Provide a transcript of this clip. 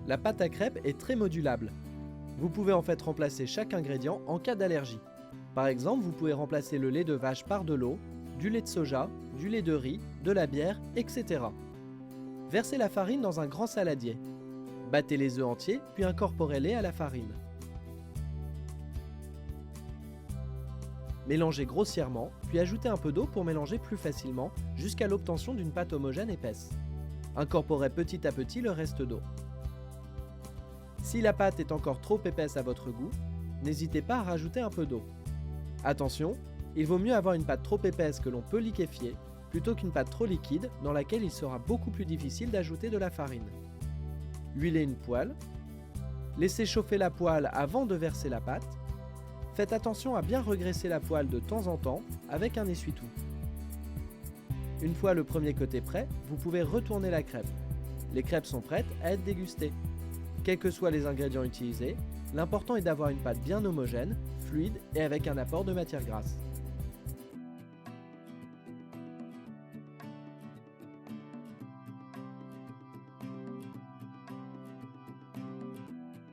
La pâte à crêpes est très modulable. Vous pouvez en fait remplacer chaque ingrédient en cas d'allergie. Par exemple, vous pouvez remplacer le lait de vache par de l'eau, du lait de soja, du lait de riz, de la bière, etc. Versez la farine dans un grand saladier. Battez les œufs entiers, puis incorporez-les à la farine. Mélangez grossièrement, puis ajoutez un peu d'eau pour mélanger plus facilement jusqu'à l'obtention d'une pâte homogène épaisse. Incorporez petit à petit le reste d'eau. Si la pâte est encore trop épaisse à votre goût, n'hésitez pas à rajouter un peu d'eau. Attention, il vaut mieux avoir une pâte trop épaisse que l'on peut liquéfier, plutôt qu'une pâte trop liquide dans laquelle il sera beaucoup plus difficile d'ajouter de la farine. Huilez une poêle. Laissez chauffer la poêle avant de verser la pâte. Faites attention à bien regraisser la poêle de temps en temps avec un essuie-tout. Une fois le premier côté prêt, vous pouvez retourner la crêpe. Les crêpes sont prêtes à être dégustées. Quels que soient les ingrédients utilisés, l'important est d'avoir une pâte bien homogène, fluide et avec un apport de matière grasse.